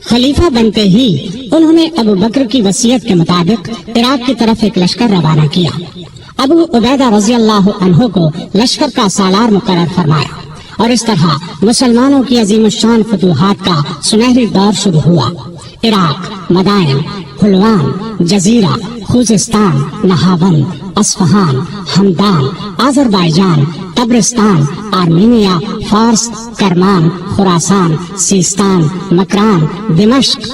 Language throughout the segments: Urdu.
خلیفہ بنتے ہی انہوں نے ابو بکر کی وصیت کے مطابق عراق کی طرف ایک لشکر روانہ کیا۔ ابو عبیدہ رضی اللہ عنہ کو لشکر کا سالار مقرر فرمایا اور اس طرح مسلمانوں کی عظیم الشان فتوحات کا سنہری دور شروع ہوا۔ عراق، مدائن، حلوان، جزیرہ، خوزستان، نہاوند، اصفہان، ہمدان، آذربائیجان، قبرستان، آرمینیا، فارس، کرمان، خراسان، سیستان، مکران، دمشق،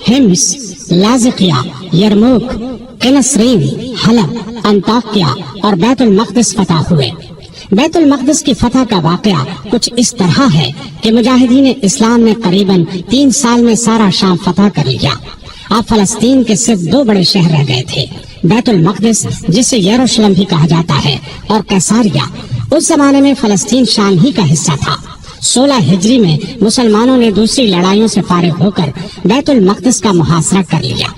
حمص، لاذقیہ، یرموک، قنسرین، حلب، انطاکیہ اور بیت المقدس فتح ہوئے۔ بیت المقدس کی فتح کا واقعہ کچھ اس طرح ہے کہ مجاہدین اسلام نے قریباً 3 سال میں سارا شام فتح کر لیا۔ آپ فلسطین کے صرف 2 بڑے شہر رہ گئے تھے، بیت المقدس جسے یروشلم بھی کہا جاتا ہے اور قیصاریہ۔ اس زمانے میں فلسطین شام ہی کا حصہ تھا۔ 16 ہجری میں مسلمانوں نے دوسری لڑائیوں سے فارغ ہو کر بیت المقدس کا محاصرہ کر لیا۔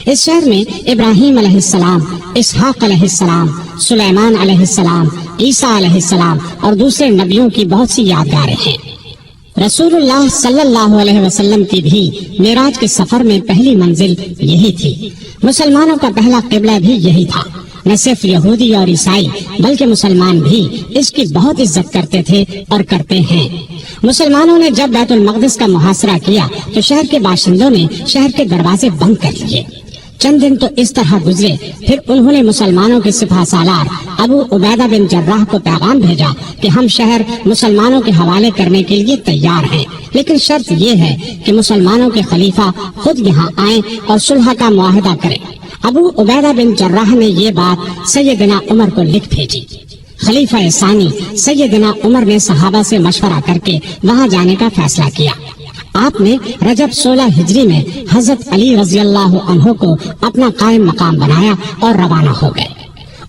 اس شہر میں ابراہیم علیہ السلام، اسحاق علیہ السلام، سلیمان علیہ السلام، عیسیٰ علیہ السلام اور دوسرے نبیوں کی بہت سی یادگاریں ہیں۔ رسول اللہ صلی اللہ علیہ وسلم کی بھی معراج کے سفر میں پہلی منزل یہی تھی۔ مسلمانوں کا پہلا قبلہ بھی یہی تھا۔ نہ صرف یہودی اور عیسائی بلکہ مسلمان بھی اس کی بہت عزت کرتے تھے اور کرتے ہیں۔ مسلمانوں نے جب بیت المقدس کا محاصرہ کیا تو شہر کے باشندوں نے شہر کے دروازے بند کر لیے۔ چند دن تو اس طرح گزرے، پھر انہوں نے مسلمانوں کے سپہ سالار ابو عبیدہ بن جراح کو پیغام بھیجا کہ ہم شہر مسلمانوں کے حوالے کرنے کے لیے تیار ہیں، لیکن شرط یہ ہے کہ مسلمانوں کے خلیفہ خود یہاں آئیں اور صلح کا معاہدہ کریں۔ ابو عبیدہ بن جراح نے یہ بات سیدنا عمر کو لکھ بھیجی۔ خلیفہ ثانی سیدنا عمر نے صحابہ سے مشورہ کر کے وہاں جانے کا فیصلہ کیا۔ آپ نے رجب 16 ہجری میں حضرت علی رضی اللہ عنہ کو اپنا قائم مقام بنایا اور روانہ ہو گئے۔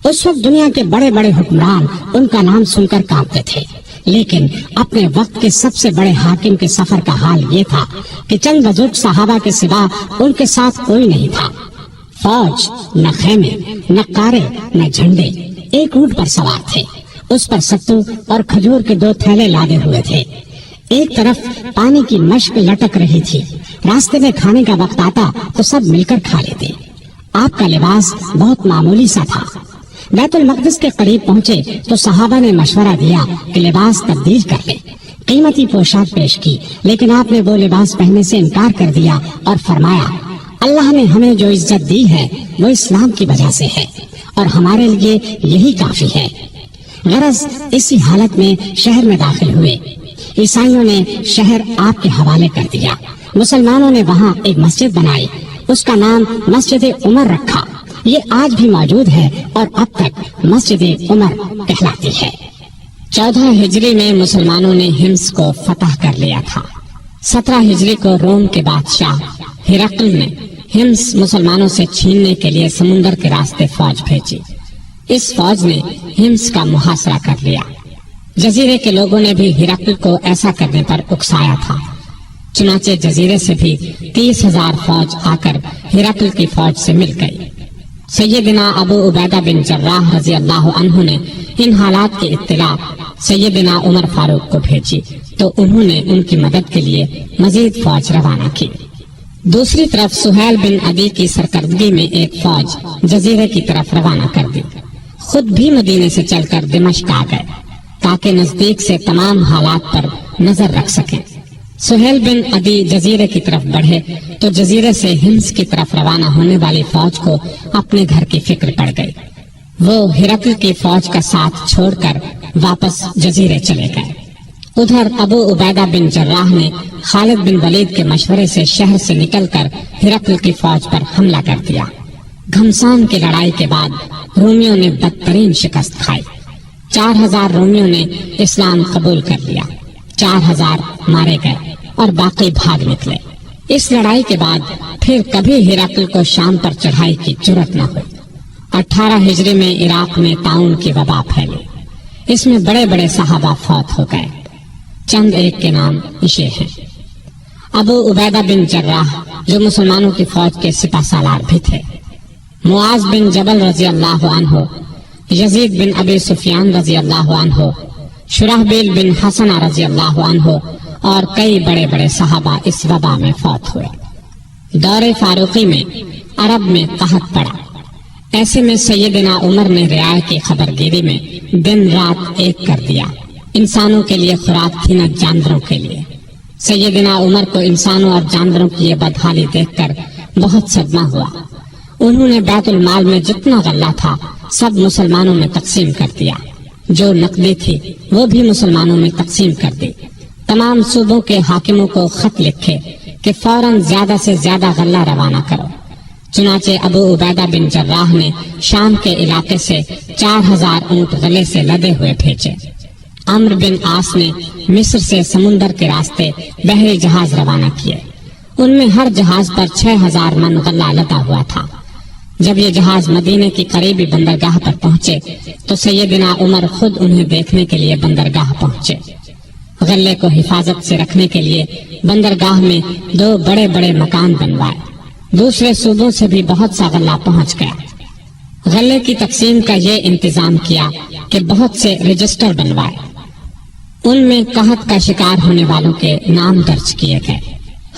اس وقت دنیا کے بڑے بڑے حکمران ان کا نام سن کر کانپتے تھے، لیکن اپنے وقت کے سب سے بڑے حاکم کے سفر کا حال یہ تھا کہ چند بزرگ صحابہ کے سوا ان کے ساتھ کوئی نہیں تھا۔ فوج، نہ خیمے، نہ کارے، نہ جھنڈے، ایک اونٹ پر سوار تھے۔ اس پر ستو اور کھجور کے 2 تھیلے لادے ہوئے تھے۔ ایک طرف پانی کی مشک لٹک رہی تھی۔ راستے میں کھانے کا وقت آتا تو سب مل کر کھا لیتے۔ آپ کا لباس بہت معمولی سا تھا۔ بیت المقدس کے قریب پہنچے تو صحابہ نے مشورہ دیا کہ لباس تبدیل کر لیں۔ قیمتی پوشاک پیش کی، لیکن آپ نے وہ لباس پہننے سے انکار کر دیا اور فرمایا، اللہ نے ہمیں جو عزت دی ہے وہ اسلام کی وجہ سے ہے اور ہمارے لیے یہی کافی ہے۔ غرض اسی حالت میں شہر میں داخل ہوئے۔ عیسائیوں نے شہر آپ کے حوالے کر دیا۔ مسلمانوں نے وہاں ایک مسجد بنائی، اس کا نام مسجد عمر رکھا۔ یہ آج بھی موجود ہے اور اب تک مسجد عمر کہلاتی ہے۔ 14 ہجری میں مسلمانوں نے حمص کو فتح کر لیا تھا۔ 17 ہجری کو روم کے بادشاہ ہرقل نے حمص مسلمانوں سے چھیننے کے لیے سمندر کے راستے فوج بھیجی۔ اس فوج نے حمص کا محاصرہ کر لیا۔ جزیرے کے لوگوں نے بھی ہرقل کو ایسا کرنے پر اکسایا تھا، چنانچہ جزیرے سے بھی 30,000 فوج آ کر ہرقل کی فوج سے مل گئی۔ سیدنا ابو عبیدہ بن جراح رضی اللہ عنہ نے ان حالات کی اطلاع سیدنا عمر فاروق کو بھیجی تو انہوں نے ان کی مدد کے لیے مزید فوج روانہ کی۔ دوسری طرف سہیل بن عدی کی سرکردگی میں ایک فوج جزیرے کی طرف روانہ کر دی۔ خود بھی مدینے سے چل کر دمشق آ گئے تاکہ نزدیک سے تمام حالات پر نظر رکھ سکیں۔ سہیل بن عدی جزیرے کی طرف بڑھے تو جزیرے سے حمص کی طرف روانہ ہونے والی فوج کو اپنے گھر کی فکر پڑ گئی۔ وہ ہرقل کی فوج کا ساتھ چھوڑ کر واپس جزیرے چلے گئے۔ ادھر ابو عبیدہ بن جراح نے خالد بن ولید کے مشورے سے شہر سے نکل کر ہرقل کی فوج پر حملہ کر دیا۔ گھمسان کی لڑائی کے بعد رومیوں نے بدترین شکست کھائی۔ 4,000 رومیوں نے اسلام قبول کر لیا، 4,000 مارے گئے اور باقی بھاگ نکلے۔ اس لڑائی کے بعد پھر کبھی ہرقل کو شام پر چڑھائی کی جرأت نہ ہوئی۔ 18 ہجری میں عراق میں طاعون کی وبا پھیلی۔ اس میں بڑے بڑے صحابہ فوت ہو گئے۔ چند ایک کے نام یہ ہیں: ابو عبیدہ بن جراح جو مسلمانوں کی فوج کے سپہ سالار بھی تھے، معاذ بن جبل رضی اللہ عنہ، یزید بن ابی سفیان رضی اللہ عنہ، شرحبیل بن حسن رضی اللہ عنہ اور کئی بڑے بڑے صحابہ اس وبا میں فوت ہوئے۔ دور فاروقی میں عرب میں قحط پڑا۔ ایسے میں سیدنا عمر نے رعایا کی خبرگیری میں دن رات ایک کر دیا۔ انسانوں کے لیے خوراک تھی نہ جانوروں کے لیے۔ سیدنا عمر کو انسانوں اور جانوروں کی یہ بدحالی دیکھ کر بہت صدمہ ہوا۔ انہوں نے بیت المال میں جتنا غلہ تھا سب مسلمانوں میں تقسیم کر دیا، جو نقدی تھی وہ بھی مسلمانوں میں تقسیم کر دی۔ تمام صوبوں کے حاکموں کو خط لکھے کہ فوراً زیادہ سے زیادہ غلہ روانہ کرو۔ چنانچہ ابو عبیدہ بن جراح نے شام کے علاقے سے 4000 اونٹ غلے سے لدے ہوئے بھیجے۔ عمرو بن عاص نے مصر سے سمندر کے راستے بحری جہاز روانہ کیے۔ ان میں ہر جہاز پر 6000 من غلہ لدا ہوا تھا۔ جب یہ جہاز مدینے کی قریبی بندرگاہ پر پہنچے تو سیدنا عمر خود انہیں دیکھنے کے لیے بندرگاہ پہنچے۔ غلے کو حفاظت سے رکھنے کے لیے بندرگاہ میں 2 بڑے بڑے مکان بنوائے۔ دوسرے صوبوں سے بھی بہت سا غلہ پہنچ گیا۔ غلے کی تقسیم کا یہ انتظام کیا کہ بہت سے رجسٹر بنوائے۔ ان میں قحط کا شکار ہونے والوں کے نام درج کیے گئے۔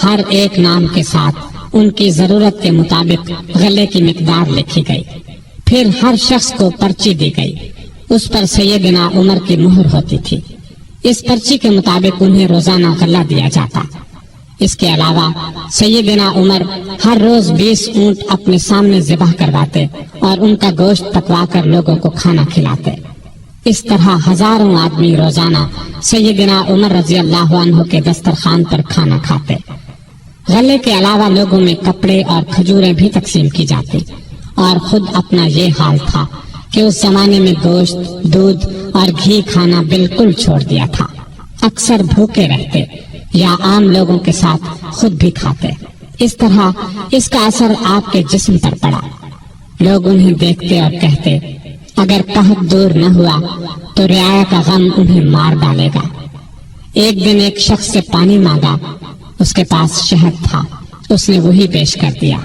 ہر ایک نام کے ساتھ ان کی ضرورت کے مطابق غلے کی مقدار لکھی گئی۔ پھر ہر شخص کو پرچی دی گئی، اس پر سیدنا عمر کی مہر ہوتی تھی۔ اس پرچی کے مطابق انہیں روزانہ غلہ دیا جاتا۔ اس کے علاوہ سیدنا عمر ہر روز 20 اونٹ اپنے سامنے ذبح کرواتے اور ان کا گوشت پکوا کر لوگوں کو کھانا کھلاتے۔ اس طرح ہزاروں آدمی روزانہ سیدنا عمر رضی اللہ عنہ کے دسترخوان پر کھانا کھاتے۔ غلے کے علاوہ لوگوں میں کپڑے اور کھجوریں بھی تقسیم کی جاتی، اور خود اپنا یہ حال تھا کہ اس زمانے میں گوشت، دودھ اور گھی کھانا بالکل چھوڑ دیا تھا۔ اکثر بھوکے رہتے یا عام لوگوں کے ساتھ خود بھی کھاتے۔ اس طرح اس کا اثر آپ کے جسم پر پڑا۔ لوگ انہیں دیکھتے اور کہتے، اگر قحط دور نہ ہوا تو رعایا کا غم انہیں مار ڈالے گا۔ ایک دن ایک شخص سے پانی مانگا، اس کے پاس شہد تھا، اس نے وہی پیش کر دیا۔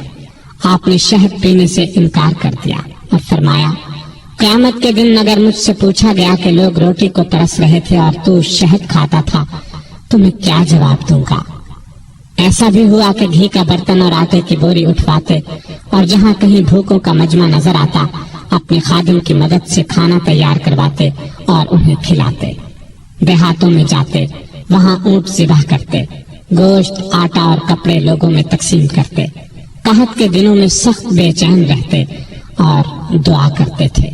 آپ نے شہد پینے سے انکار کر دیا اور فرمایا، قیامت کے دن اگر مجھ سے پوچھا گیا کہ لوگ روٹی کو ترس رہے تھے اور تو شہد کھاتا تھا تو میں کیا جواب دوں گا؟ ایسا بھی ہوا کہ گھی کا برتن اور آٹے کی بوری اٹھواتے اور جہاں کہیں بھوکوں کا مجمع نظر آتا اپنے خادم کی مدد سے کھانا تیار کرواتے اور انہیں کھلاتے۔ دیہاتوں میں جاتے، وہاں اونٹ ذبح کرتے، گوشت، آٹا اور کپڑے لوگوں میں تقسیم کرتے۔ قحط کے دنوں میں سخت بے چین رہتے اور دعا کرتے تھے،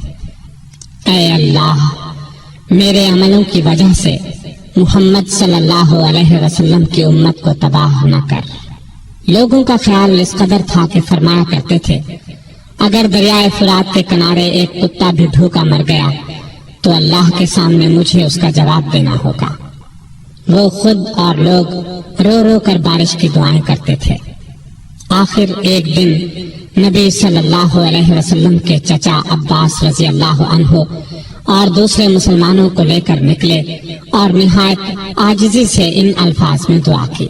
اے اللہ، میرے عملوں کی وجہ سے محمد صلی اللہ علیہ وسلم کی امت کو تباہ نہ کر۔ لوگوں کا خیال اس قدر تھا کہ فرمایا کرتے تھے، اگر دریائے فرات کے کنارے ایک کتا بھی بھوکا مر گیا تو اللہ کے سامنے مجھے اس کا جواب دینا ہوگا۔ وہ خود اور لوگ رو رو کر بارش کی دعائیں کرتے تھے۔ آخر ایک دن نبی صلی اللہ علیہ وسلم کے چچا عباس رضی اللہ عنہ اور دوسرے مسلمانوں کو لے کر نکلے اور نہایت عاجزی سے ان الفاظ میں دعا کی،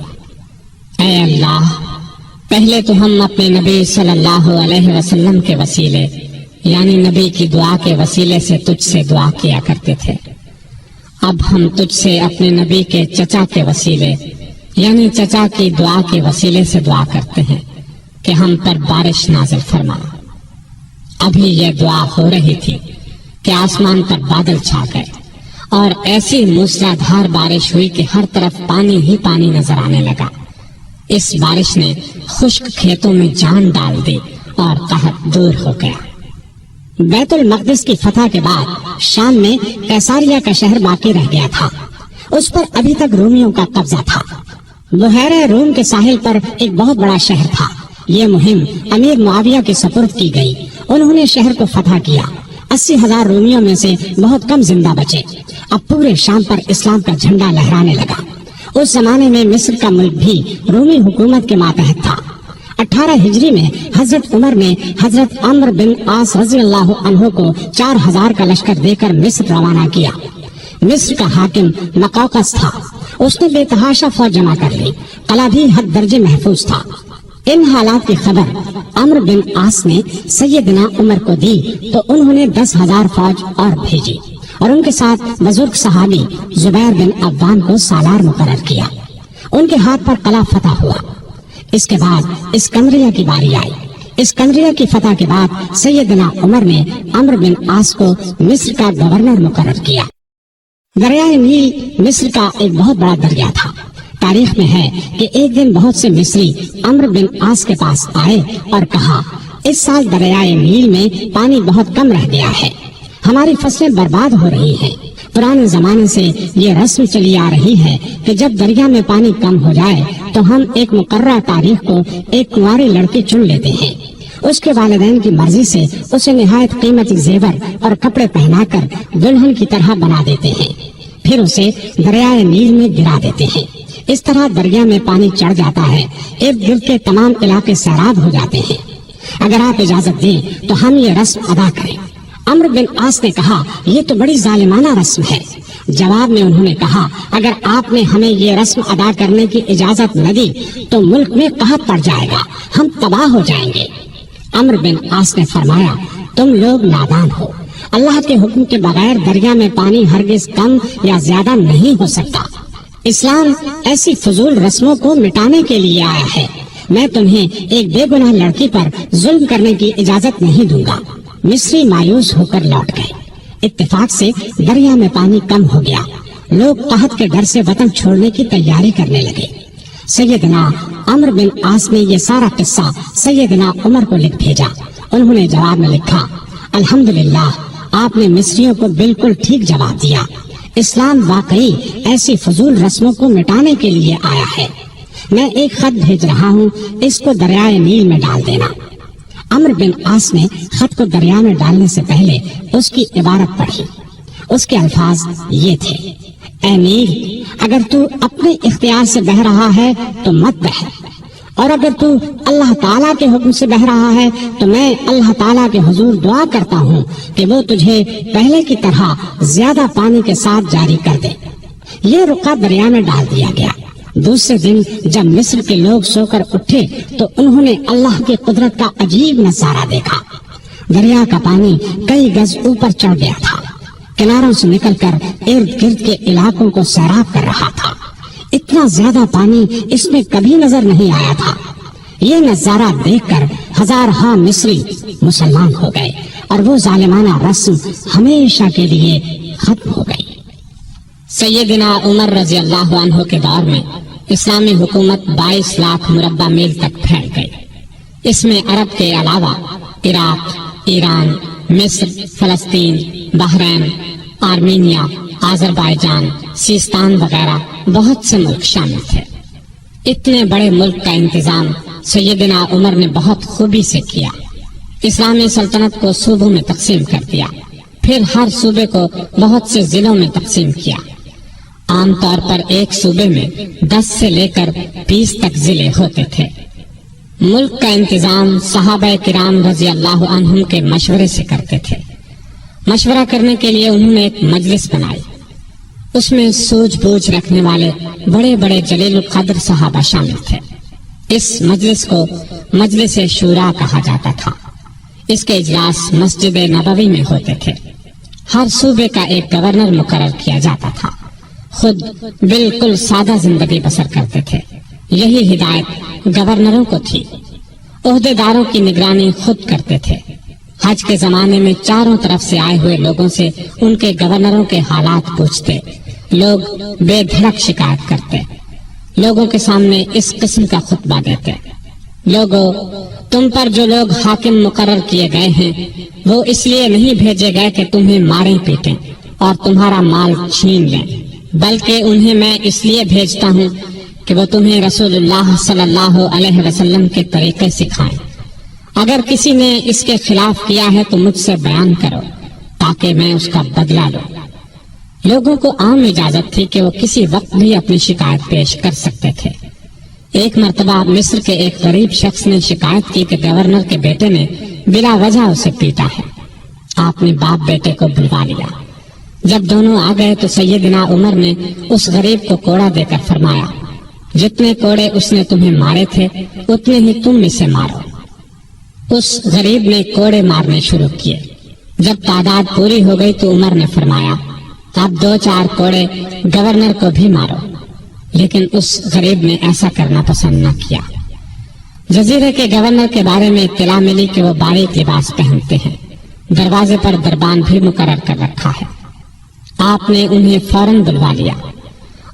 اے اللہ، پہلے تو ہم اپنے نبی صلی اللہ علیہ وسلم کے وسیلے یعنی نبی کی دعا کے وسیلے سے تجھ سے دعا کیا کرتے تھے، اب ہم تجھ سے اپنے نبی کے چچا کے وسیلے یعنی چچا کی دعا کے وسیلے سے دعا کرتے ہیں کہ ہم پر بارش نازل فرما۔ ابھی یہ دعا ہو رہی تھی کہ آسمان پر بادل چھا گئے اور ایسی موسلادھار بارش ہوئی کہ ہر طرف پانی ہی پانی نظر آنے لگا۔ اس بارش نے خشک کھیتوں میں جان ڈال دی اور قحط دور ہو گیا۔ بیت المقدس کی فتح کے بعد شام میں قیصاریہ کا شہر باقی رہ گیا تھا، اس پر ابھی تک رومیوں کا قبضہ تھا۔ بحیرہ روم کے ساحل پر ایک بہت بڑا شہر تھا۔ یہ مہم امیر معاویہ کے سپرد کی گئی، انہوں نے شہر کو فتح کیا۔ 80,000 رومیوں میں سے بہت کم زندہ بچے۔ اب پورے شام پر اسلام کا جھنڈا لہرانے لگا۔ اس زمانے میں مصر کا ملک بھی رومی حکومت کے ماتحت تھا۔ 18 ہجری میں حضرت عمر نے حضرت عمرو بن عاص رضی اللہ عنہ کو 4000 کا لشکر دے کر مصر روانہ کیا۔ مصر کا حاکم مقوقس تھا، اس نے بے تحاشا فوج جمع کر لی، قلعہ بھی حد درجے محفوظ تھا۔ ان حالات کی خبر عمرو بن عاص نے سیدنا عمر کو دی تو انہوں نے 10,000 فوج اور بھیجی اور ان کے ساتھ بزرگ صحابی زبیر بن عوام کو سالار مقرر کیا۔ ان کے ہاتھ پر قلعہ فتح ہوا۔ اس کے بعد اسکندریہ کی باری آئی۔ اسکندریہ کی فتح کے بعد سیدنا عمر نے عمرو بن عاص کو مصر کا گورنر مقرر کیا۔ دریائے نیل مصر کا ایک بہت بڑا دریا تھا۔ تاریخ میں ہے کہ ایک دن بہت سے مصری عمرو بن عاص کے پاس آئے اور کہا، اس سال دریائے نیل میں پانی بہت کم رہ گیا ہے، ہماری فصلیں برباد ہو رہی ہیں۔ پرانے زمانے سے یہ رسم چلی آ رہی ہے کہ جب دریا میں پانی کم ہو جائے تو ہم ایک مقررہ تاریخ کو ایک کنواری لڑکی چن لیتے ہیں، اس کے والدین کی مرضی سے اسے نہایت قیمتی زیور اور کپڑے پہنا کر دلہن کی طرح بنا دیتے ہیں، پھر اسے دریائے نیل میں گرا دیتے ہیں۔ اس طرح دریا میں پانی چڑھ جاتا ہے، ارد گرد کے تمام علاقے سیراب ہو جاتے ہیں۔ اگر آپ اجازت دیں تو ہم یہ رسم ادا کریں۔ عمرو بن عاص نے کہا، یہ تو بڑی ظالمانہ رسم ہے۔ جواب میں انہوں نے کہا، اگر آپ نے ہمیں یہ رسم ادا کرنے کی اجازت نہ دی تو ملک میں قحط پڑ جائے گا، ہم تباہ ہو جائیں گے۔ عمرو بن عاص نے فرمایا، تم لوگ نادان ہو، اللہ کے حکم کے بغیر دریا میں پانی ہرگز کم یا زیادہ نہیں ہو سکتا۔ اسلام ایسی فضول رسموں کو مٹانے کے لیے آیا ہے۔ میں تمہیں ایک بے گناہ لڑکی پر ظلم کرنے کی اجازت نہیں دوں گا۔ مصری مایوس ہو کر لوٹ گئے۔ اتفاق سے دریا میں پانی کم ہو گیا، لوگ قحط کے ڈر سے وطن چھوڑنے کی تیاری کرنے لگے۔ سیدنا عمرو بن عاص نے یہ سارا قصہ سیدنا عمر کو لکھ بھیجا۔ انہوں نے جواب میں لکھا، الحمدللہ، آپ نے مصریوں کو بالکل ٹھیک جواب دیا۔ اسلام واقعی ایسی فضول رسموں کو مٹانے کے لیے آیا ہے۔ میں ایک خط بھیج رہا ہوں، اس کو دریائے نیل میں ڈال دینا۔ عمرو بن عاص نے خط کو دریا میں ڈالنے سے پہلے اس کی عبارت پڑھی۔ اس کے الفاظ یہ تھے، اے نیل، اگر تو اپنے اختیار سے بہہ رہا ہے تو مت بہہ، اور اگر تو اللہ تعالیٰ کے حکم سے بہہ رہا ہے تو میں اللہ تعالیٰ کے حضور دعا کرتا ہوں کہ وہ تجھے پہلے کی طرح زیادہ پانی کے ساتھ جاری کر دے۔ یہ رقعہ دریا میں ڈال دیا گیا۔ دوسرے دن جب مصر کے لوگ سو کر اٹھے تو انہوں نے اللہ کی قدرت کا عجیب نظارہ دیکھا۔ دریا کا پانی کئی گز اوپر چڑھ گیا تھا، کناروں سے نکل کر ارد گرد کے علاقوں کو سیراب کر رہا تھا۔ اتنا زیادہ پانی اس میں کبھی نظر نہیں آیا تھا۔ یہ نظارہ دیکھ کر ہزارہا مصری مسلمان ہو گئے اور وہ ظالمانہ رسم ہمیشہ کے لیے ختم ہو گئی۔ سیدنا عمر رضی اللہ عنہ کے دور میں اسلامی حکومت 22 لاکھ مربع میل تک پھیل گئی۔ اس میں عرب کے علاوہ عراق، ایران، مصر، فلسطین، بحرین، آرمینیا، آذربائیجان، سیستان وغیرہ بہت سے ملک شامل تھے۔ اتنے بڑے ملک کا انتظام سیدنا عمر نے بہت خوبی سے کیا۔ اسلامی سلطنت کو صوبوں میں تقسیم کر دیا، پھر ہر صوبے کو بہت سے ضلعوں میں تقسیم کیا۔ عام طور پر ایک صوبے میں 10 سے لے کر 20 تک ضلع ہوتے تھے۔ ملک کا انتظام صحابہ کرام رضی اللہ عنہم کے مشورے سے کرتے تھے۔ مشورہ کرنے کے لیے انہوں نے ایک مجلس بنائی۔ اس میں سوجھ بوجھ رکھنے والے بڑے بڑے جلیل القدر صحابہ شامل تھے۔ اس مجلس کو مجلس شورا کہا جاتا تھا۔ اس کے اجلاس مسجد نبوی میں ہوتے تھے۔ ہر صوبے کا ایک گورنر مقرر کیا جاتا تھا۔ خود بالکل سادہ زندگی بسر کرتے تھے۔ یہی ہدایت گورنروں کو تھی۔ عہدے داروں کی نگرانی خود کرتے تھے۔ حج کے زمانے میں چاروں طرف سے آئے ہوئے لوگوں سے ان کے گورنروں کے حالات پوچھتے، لوگ بے دھڑک شکایت کرتے، لوگوں کے سامنے اس قسم کا خطبہ دیتے، لوگوں، تم پر جو لوگ حاکم مقرر کیے گئے ہیں وہ اس لیے نہیں بھیجے گئے کہ تمہیں ماریں پیٹیں اور تمہارا مال چھین لیں، بلکہ انہیں میں اس لیے بھیجتا ہوں کہ وہ تمہیں رسول اللہ صلی اللہ علیہ وسلم کے طریقے سکھائیں۔ اگر کسی نے اس کے خلاف کیا ہے تو مجھ سے بیان کرو تاکہ میں اس کا بدلہ لوں۔ لوگوں کو عام اجازت تھی کہ وہ کسی وقت بھی اپنی شکایت پیش کر سکتے تھے۔ ایک مرتبہ مصر کے ایک غریب شخص نے شکایت کی کہ گورنر کے بیٹے نے بلا وجہ اسے پیٹا ہے۔ آپ نے باپ بیٹے کو بلوا لیا۔ جب دونوں آ گئے تو سیدنا عمر نے اس غریب کو کوڑا دے کر فرمایا، جتنے کوڑے اس نے تمہیں مارے تھے اتنے ہی تم اسے مارو۔ اس غریب نے کوڑے مارنے شروع کیے۔ جب تعداد پوری ہو گئی تو عمر نے فرمایا، اب 2-4 کوڑے گورنر کو بھی مارو۔ لیکن اس غریب نے ایسا کرنا پسند نہ کیا۔ جزیرے کے گورنر کے بارے میں اطلاع ملی کہ وہ باریک لباس پہنتے ہیں، دروازے پر دربان بھی مقرر کر رکھا ہے۔ آپ نے انہیں فوراً بلوا لیا،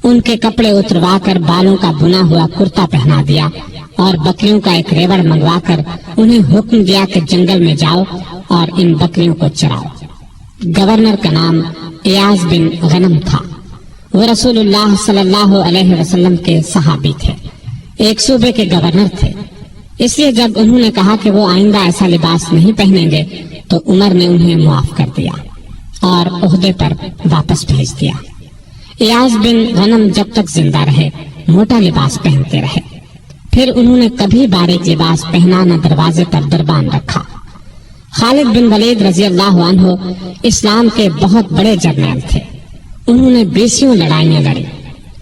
ان کے کپڑے اتروا کر بالوں کا بنا ہوا کرتا پہنا دیا اور بکریوں کا ایک ریوڑ منگوا کر انہیں حکم دیا کہ جنگل میں جاؤ اور ان بکریوں کو چراؤ۔ گورنر کا نام ایاز بن غنم تھا، وہ رسول اللہ صلی اللہ علیہ وسلم کے صحابی تھے، ایک صوبے کے گورنر تھے۔ اس لیے جب انہوں نے کہا کہ وہ آئندہ ایسا لباس نہیں پہنیں گے تو عمر نے انہیں معاف کر دیا اور عہدے پر واپس بھیج دیا۔ ایاز بن غنم جب تک زندہ رہے موٹا لباس پہنتے رہے، پھر انہوں نے کبھی باریک لباس پہنا نہ دروازے پر دربان رکھا۔ خالد بن ولید رضی اللہ عنہ اسلام کے بہت بڑے جرنیل تھے، انہوں نے 20 لڑائیاں لڑی،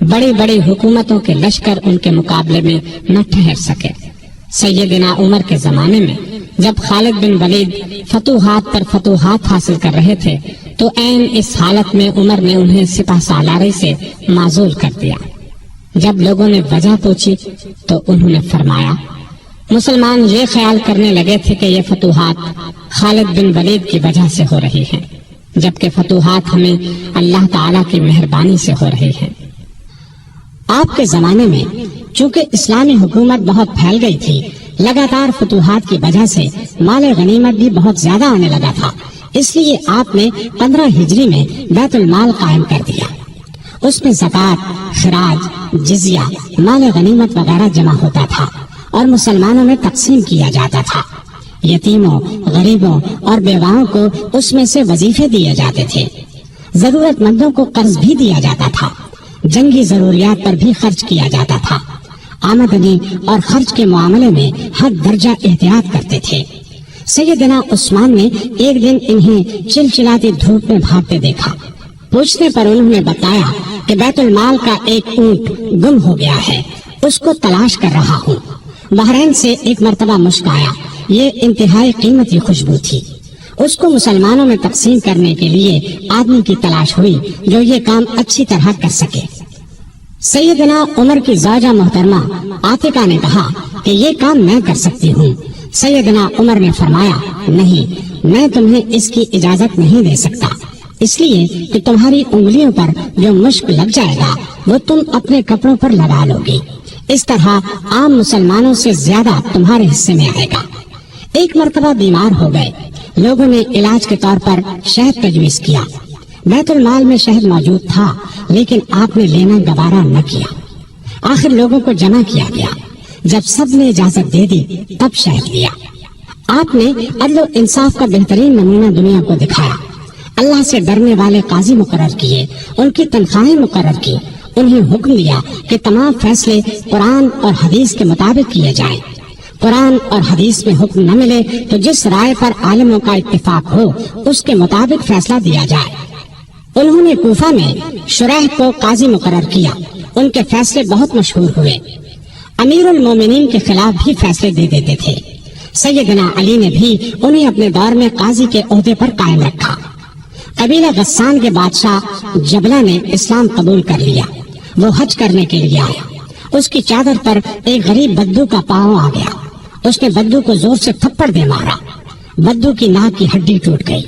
بڑی بڑی حکومتوں کے لشکر ان کے مقابلے میں نہ ٹھہر سکے۔ سیدنا عمر کے زمانے میں جب خالد بن ولید فتوحات پر فتوحات حاصل کر رہے تھے تو عین اس حالت میں عمر نے انہیں سپہ سالاری سے معزول کر دیا۔ جب لوگوں نے وجہ پوچھی تو انہوں نے فرمایا، مسلمان یہ خیال کرنے لگے تھے کہ یہ فتوحات خالد بن ولید کی وجہ سے ہو رہی ہیں، جبکہ فتوحات ہمیں اللہ تعالیٰ کی مہربانی سے ہو رہی ہیں۔ آپ کے زمانے میں چونکہ اسلامی حکومت بہت پھیل گئی تھی، لگاتار فتوحات کی وجہ سے مال غنیمت بھی بہت زیادہ آنے لگا تھا، اس لیے آپ نے 15 ہجری میں بیت المال قائم کر دیا۔ اس میں زکوٰۃ، خراج، جزیہ، مال غنیمت وغیرہ جمع ہوتا تھا اور مسلمانوں میں تقسیم کیا جاتا تھا۔ یتیموں، غریبوں اور بیواؤں کو اس میں سے وظیفے دیے جاتے تھے، ضرورت مندوں کو قرض بھی دیا جاتا تھا، جنگی ضروریات پر بھی خرچ کیا جاتا تھا۔ آمدنی اور خرچ کے معاملے میں ہر درجہ احتیاط کرتے تھے۔ سیدنا عثمان نے ایک دن انہیں چلچلاتی دھوپ میں بھاگتے دیکھا۔ پوچھنے پر انہوں نے بتایا کہ بیت المال کا ایک اونٹ گم ہو گیا ہے، اس کو تلاش کر رہا ہوں۔ بحرین سے ایک مرتبہ مشک آیا، یہ انتہائی قیمتی خوشبو تھی۔ اس کو مسلمانوں میں تقسیم کرنے کے لیے آدمی کی تلاش ہوئی جو یہ کام اچھی طرح کر سکے۔ سیدنا عمر کی زوجہ محترمہ عاتقہ نے کہا کہ یہ کام میں کر سکتی ہوں۔ سیدنا عمر نے فرمایا، نہیں، میں تمہیں اس کی اجازت نہیں دے سکتا، اس لیے کہ تمہاری انگلیوں پر جو مشک لگ جائے گا وہ تم اپنے کپڑوں پر لگا لو گی، اس طرح عام مسلمانوں سے زیادہ تمہارے حصے میں آئے گا۔ ایک مرتبہ بیمار ہو گئے، لوگوں نے علاج کے طور پر شہد تجویز کیا۔ بیت المال میں شہد موجود تھا لیکن آپ نے لینا گوارا نہ کیا۔ آخر لوگوں کو جمع کیا گیا، جب سب نے اجازت دے دی تب شہد لیا۔ آپ نے عدل و انصاف کا بہترین نمونہ دنیا کو دکھایا، اللہ سے ڈرنے والے قاضی مقرر کیے، ان کی تنخواہیں مقرر کی، انہیں حکم دیا کہ تمام فیصلے قرآن اور حدیث کے مطابق کیے جائیں۔ قرآن اور حدیث میں حکم نہ ملے تو جس رائے پر عالموں کا اتفاق ہو اس کے مطابق فیصلہ دیا جائے۔ انہوں نے کوفہ میں شریح کو قاضی مقرر کیا، ان کے فیصلے بہت مشہور ہوئے، امیر المومنین کے خلاف بھی فیصلے دے دیتے تھے۔ سیدنا علی نے بھی انہیں اپنے دور میں قاضی کے عہدے پر قائم رکھا۔ قبیلہ غسان کے بادشاہ جبلہ نے اسلام قبول کر لیا، وہ حج کرنے کے لیے آیا، اس کی چادر پر ایک غریب بدو کا پاؤں آ گیا، اس نے بدو کو زور سے تھپڑ دے مارا، بدو کی ناک کی ہڈی ٹوٹ گئی۔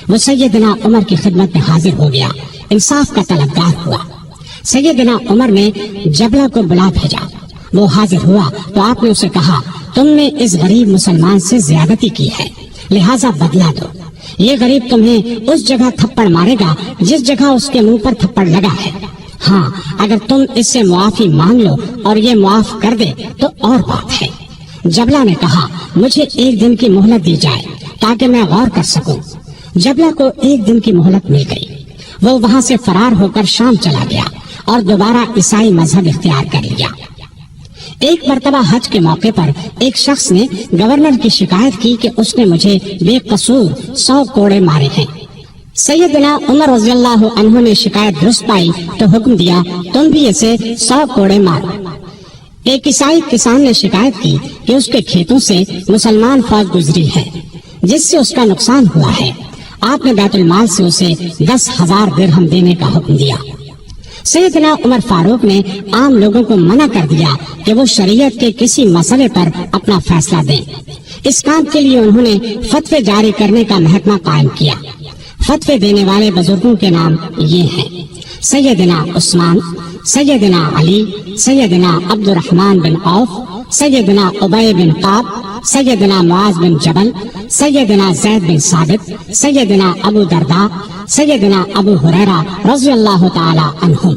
وہ سیدنا عمر کی خدمت میں حاضر ہو گیا، انصاف کا طلبگار ہوا۔ سیدنا عمر نے جبلہ کو بلا بھیجا، وہ حاضر ہوا تو آپ نے اسے کہا، تم نے اس غریب مسلمان سے زیادتی کی ہے، لہٰذا بدلہ دو۔ یہ غریب تمہیں اس جگہ تھپڑ مارے گا جس جگہ اس کے منہ پر تھپڑ لگا ہے، ہاں اگر تم اس سے معافی مانگ لو اور یہ معاف کر دے تو اور بات ہے۔ جبلہ نے کہا، مجھے ایک دن کی مہلت دی جائے تاکہ میں غور کر سکوں۔ جبلہ کو ایک دن کی مہلت مل گئی، وہ وہاں سے فرار ہو کر شام چلا گیا اور دوبارہ عیسائی مذہب اختیار کر لیا۔ ایک مرتبہ حج کے موقع پر ایک شخص نے گورنر کی شکایت کی کہ اس نے مجھے بے قصور 100 کوڑے مارے ہیں۔ سیدنا عمر رضی اللہ عنہ نے شکایت درست پائی تو حکم دیا، تم بھی اسے 100 کوڑے مارو۔ ایک عیسائی کسان نے شکایت کی کہ اس کے کھیتوں سے مسلمان فوج گزری ہے جس سے اس کا نقصان ہوا ہے۔ آپ نے بیت المال سے اسے 10,000 درہم دینے کا حکم دیا۔ سیدنا عمر فاروق نے عام لوگوں کو منع کر دیا کہ وہ شریعت کے کسی مسئلے پر اپنا فیصلہ دیں۔ اس کام کے لیے انہوں نے فتوے جاری کرنے کا محکمہ قائم کیا۔ فتوے دینے والے بزرگوں کے نام یہ ہیں: سیدنا عثمان، سیدنا علی، سیدنا عبد الرحمن بن عوف، سیدنا ابی بن کعب، سیدنا معاذ بن جبل، سیدنا زید بن ثابت، سیدنا ابو درداء، سیدنا ابو ہریرہ رضی اللہ تعالی عنہ۔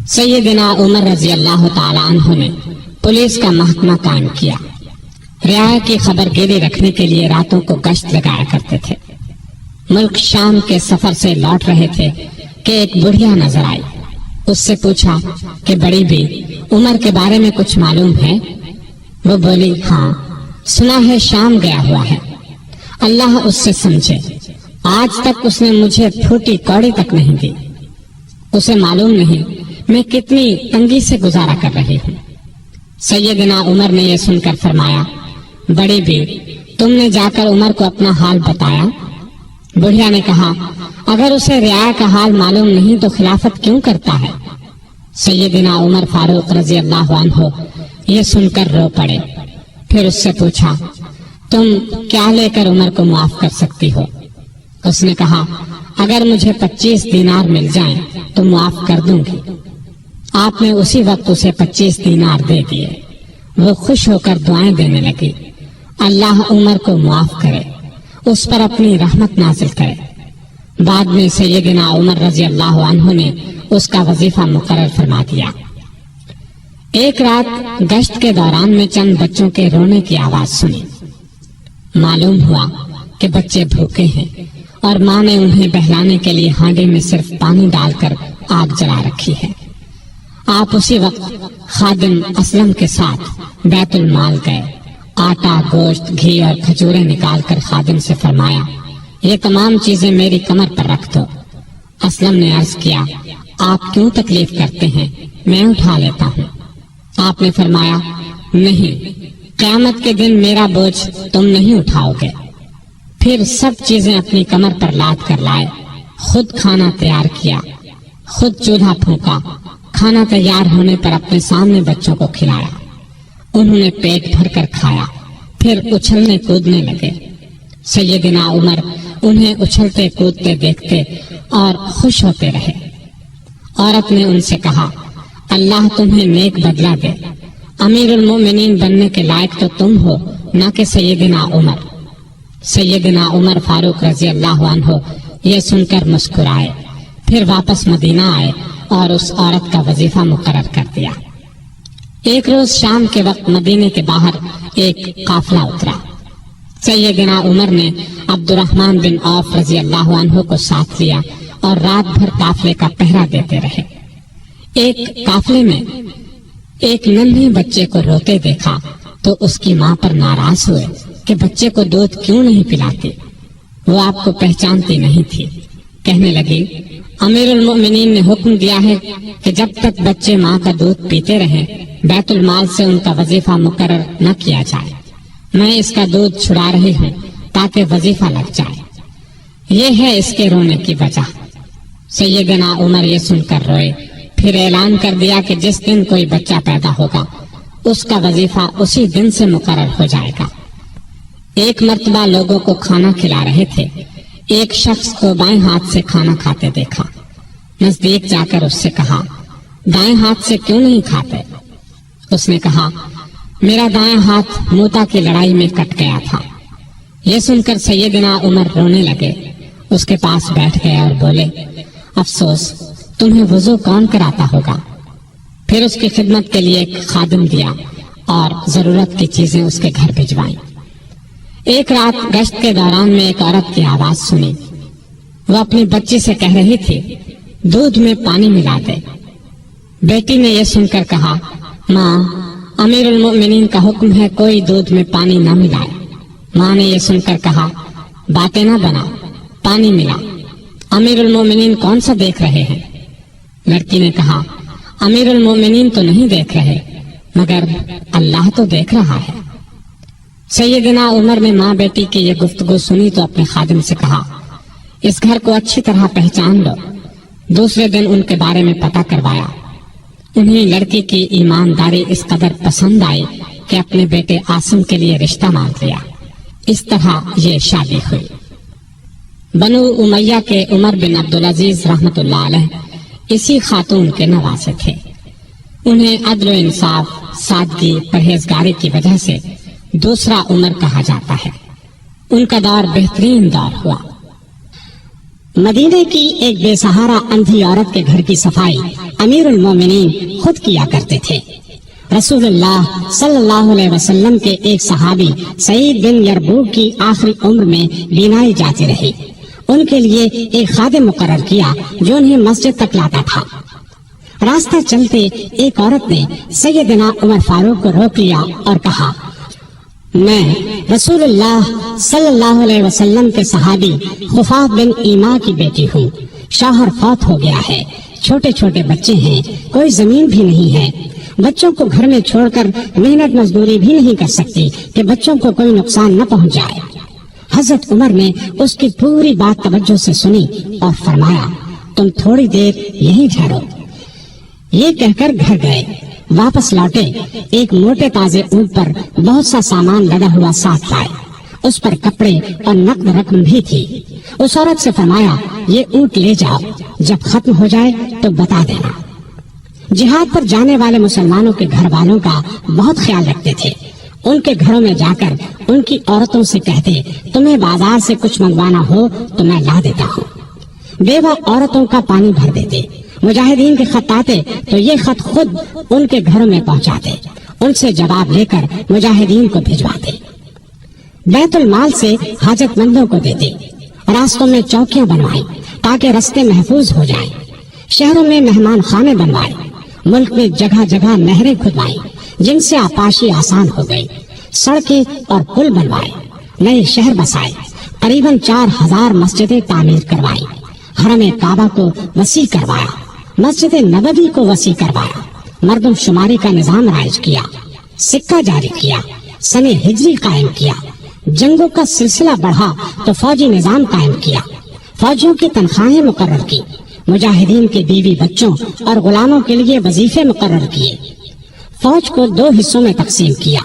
سیدنا عمر رضی اللہ تعالی عنہ نے پولیس کا محکمہ قائم کیا۔ رعایا کی خبر گیری رکھنے کے لیے راتوں کو گشت لگایا کرتے تھے۔ ملک شام کے سفر سے لوٹ رہے تھے کہ ایک بڑھیا نظر آئی۔ اس سے پوچھا کہ بڑی بھی عمر کے بارے میں کچھ معلوم ہے؟ وہ بولی، ہاں سنا ہے شام گیا ہوا ہے، اللہ اس سے سمجھے، آج تک اس نے مجھے پھوٹی کوڑی تک نہیں دی، اسے معلوم نہیں میں کتنی تنگی سے گزارا کر رہی ہوں۔ سیدنا عمر نے یہ سن کر فرمایا، بڑی بھی تم نے جا کر عمر کو اپنا حال بتایا؟ بڑھیا نے کہا، اگر اسے رعایا کا حال معلوم نہیں تو خلافت کیوں کرتا ہے؟ سیدنا عمر فاروق رضی اللہ عنہ یہ سن کر رو پڑے۔ پھر اس سے پوچھا، تم کیا لے کر عمر کو معاف کر سکتی ہو؟ اس نے کہا، اگر مجھے 25 دینار مل جائیں تو معاف کر دوں گی۔ آپ نے اسی وقت اسے 25 دینار دے دیے۔ وہ خوش ہو کر دعائیں دینے لگی، اللہ عمر کو معاف کرے، اس پر اپنی رحمت نازل کرے۔ بعد میں سیدنا عمر رضی اللہ عنہ نے اس کا وظیفہ مقرر فرما دیا۔ ایک رات گشت کے دوران میں چند بچوں کے رونے کی آواز سنی۔ معلوم ہوا کہ بچے بھوکے ہیں اور ماں نے انہیں بہلانے کے لیے ہانڈی میں صرف پانی ڈال کر آگ جلا رکھی ہے۔ آپ اسی وقت خادم اسلم کے ساتھ بیت المال گئے۔ آٹا، گوشت، گھی اور کھجوریں نکال کر خادم سے فرمایا، یہ تمام چیزیں میری کمر پر رکھ دو۔ اسلم نے عرض کیا، آپ کیوں تکلیف کرتے ہیں، میں اٹھا لیتا ہوں۔ آپ نے فرمایا، نہیں، قیامت کے دن میرا بوجھ تم نہیں اٹھاؤ گے۔ پھر سب چیزیں اپنی کمر پر لاد کر لائے، خود کھانا تیار کیا، خود چولہا پھونکا، کھانا تیار ہونے پر اپنے سامنے بچوں کو کھلایا۔ انہوں نے پیٹ بھر کر کھایا، پھر اچھلنے کودنے لگے۔ سیدنا عمر انہیں اچھلتے کودتے دیکھتے اور خوش ہوتے رہے۔ عورت نے ان سے کہا، اللہ تمہیں نیک بدلہ دے، امیر المومنین بننے کے لائق تو تم ہو، نہ کہ سیدنا عمر۔ سیدنا عمر فاروق رضی اللہ عنہ یہ سن کر مسکرائے، پھر واپس مدینہ آئے اور اس عورت کا وظیفہ مقرر کر دیا۔ ایک روز شام کے وقت مدینے کے باہر ایک قافلہ اترا۔ سیدنا عمر نے عبد الرحمن بن عوف رضی اللہ عنہ کو ساتھ لیا اور رات بھر قافلے کا پہرا دیتے رہے۔ ایک قافلے میں ایک ننھے بچے کو روتے دیکھا تو اس کی ماں پر ناراض ہوئے کہ بچے کو دودھ کیوں نہیں پلاتی۔ وہ آپ کو پہچانتی نہیں تھی۔ کہنے لگی، امیر المؤمنین نے حکم دیا ہے کہ جب تک بچے ماں کا دودھ پیتے رہیں بیت المال سے ان کا وظیفہ مقرر نہ کیا جائے۔ میں اس کا دودھ چھڑا رہی ہوں تاکہ وظیفہ لگ جائے۔ یہ ہے اس کے رونے کی وجہ۔ سیدنا عمر یہ سن کر روئے، پھر اعلان کر دیا کہ جس دن کوئی بچہ پیدا ہوگا اس کا وظیفہ اسی دن سے مقرر ہو جائے گا۔ ایک مرتبہ لوگوں کو کھانا کھلا رہے تھے، ایک شخص کو بائیں ہاتھ سے کھانا کھاتے دیکھا۔ نزدیک جا کر اس سے کہا، دائیں ہاتھ سے کیوں نہیں کھاتے؟ اس نے کہا، میرا دائیں ہاتھ موتا کی لڑائی میں کٹ گیا تھا۔ یہ سن کر سیدنا عمر رونے لگے، اس کے پاس بیٹھ گئے اور بولے، افسوس، تمہیں وضو کون کراتا ہوگا؟ پھر اس کی خدمت کے لیے ایک خادم دیا اور ضرورت کی چیزیں اس کے گھر بھجوائیں۔ ایک رات گشت کے دوران میں ایک عورت کی آواز سنی۔ وہ اپنی بچی سے کہہ رہی تھی، دودھ میں پانی ملا دے۔ بیٹی نے یہ سن کر کہا، ماں، امیر المؤمنین کا حکم ہے کوئی دودھ میں پانی نہ ملائے۔ ماں نے یہ سن کر کہا، باتیں نہ بنا، پانی ملا۔ امیر المؤمنین کون سا دیکھ رہے ہیں؟ لڑکی نے کہا، امیر المؤمنین تو نہیں دیکھ رہے، مگر اللہ تو دیکھ رہا ہے۔ سیدنا عمر نے ماں بیٹی کی یہ گفتگو سنی تو اپنے خادم سے کہا، اس گھر کو اچھی طرح پہچان لو، دوسرے دن ان کے بارے میں پتہ کروایا. انہیں لڑکی کی ایمانداری اس قدر پسند آئی کہ اپنے بیٹے عاصم کے لیے رشتہ مانگ لیا. اس طرح یہ شادی ہوئی. بنو امیہ کے عمر بن عبدالعزیز رحمۃ اللہ علیہ اسی خاتون کے نواسے تھے. انہیں عدل و انصاف، سادگی، پرہیزگاری کی وجہ سے دوسرا عمر کہا جاتا ہے. ان کا دور بہترین دور ہوا. مدینے کی ایک بے سہارا اندھی عورت کے گھر کی صفائی امیر المومنین خود کیا کرتے تھے. رسول اللہ صلی اللہ علیہ وسلم کے ایک صحابی سعید بن یربوک کی آخری عمر میں بینائی جاتی رہی. ان کے لیے ایک خادم مقرر کیا جو انہیں مسجد تک لاتا تھا. راستہ چلتے ایک عورت نے سیدنا عمر فاروق کو روک لیا اور کہا، میں رسول اللہ صلی اللہ علیہ وسلم کے صحابی خفاف بن ایما کی بیٹی ہوں. شوہر فوت ہو گیا ہے، چھوٹے چھوٹے بچے ہیں، کوئی زمین بھی نہیں ہے. بچوں کو گھر میں چھوڑ کر محنت مزدوری بھی نہیں کر سکتی کہ بچوں کو کوئی نقصان نہ پہنچ جائے. حضرت عمر نے اس کی پوری بات توجہ سے سنی اور فرمایا، تم تھوڑی دیر یہیں ٹھہرو. یہ کہہ کر گھر گئے. واپس لوٹے ایک موٹے تازے اونٹ پر بہت سا سامان لدا ہوا ساتھ لائے. اس پر کپڑے اور نقد رقم بھی تھی. اس عورت سے فرمایا، یہ اونٹ لے جاؤ، جب ختم ہو جائے تو بتا دینا. جہاد پر جانے والے مسلمانوں کے گھر والوں کا بہت خیال رکھتے تھے. ان کے گھروں میں جا کر ان کی عورتوں سے کہتے، تمہیں بازار سے کچھ منگوانا ہو تو میں لا دیتا ہوں. بیوہ عورتوں کا پانی بھر دیتے. مجاہدین کے خط آتے تو یہ خط خود ان کے گھروں میں پہنچاتے. ان سے جواب لے کر مجاہدین کو بھجواتے. بیت المال سے حاجت مندوں کو دیتے. راستوں میں چوکیاں بنوائی تاکہ رستے محفوظ ہو جائیں. شہروں میں مہمان خانے بنوائے. ملک میں جگہ جگہ نہریں کھدوائیں جن سے آپاشی آسان ہو گئی. سڑکیں اور پل بنوائے. نئے شہر بسائے. قریباً 4000 مسجدیں تعمیر کروائی. حرم کعبہ کو وسیع کروایا. مسجد نبوی کو وسیع کروایا. مردم شماری کا نظام رائج کیا. سکہ جاری کیا. سنِ ہجری قائم کیا. جنگوں کا سلسلہ بڑھا تو فوجی نظام قائم کیا. فوجیوں کی تنخواہیں مقرر کی. مجاہدین کے بیوی بچوں اور غلاموں کے لیے وظیفے مقرر کیے. فوج کو 2 حصوں میں تقسیم کیا.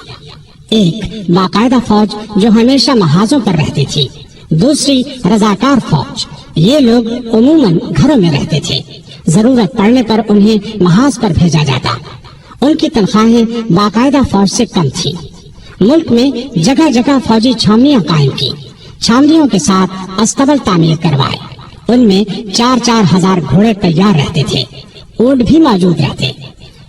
ایک باقاعدہ فوج جو ہمیشہ محاذوں پر رہتی تھی. دوسری رضاکار فوج. یہ لوگ عموماً گھروں میں رہتے تھے. ضرورت پڑنے پر انہیں محاذ پر بھیجا جاتا. ان کی تنخواہیں باقاعدہ فوج سے کم تھی. ملک میں جگہ جگہ فوجی چھاونیاں قائم کی. چھاونیوں کے ساتھ استبل تعمیر کروائے. ان میں 4-4 ہزار گھوڑے تیار رہتے تھے. اونٹ بھی موجود رہتے.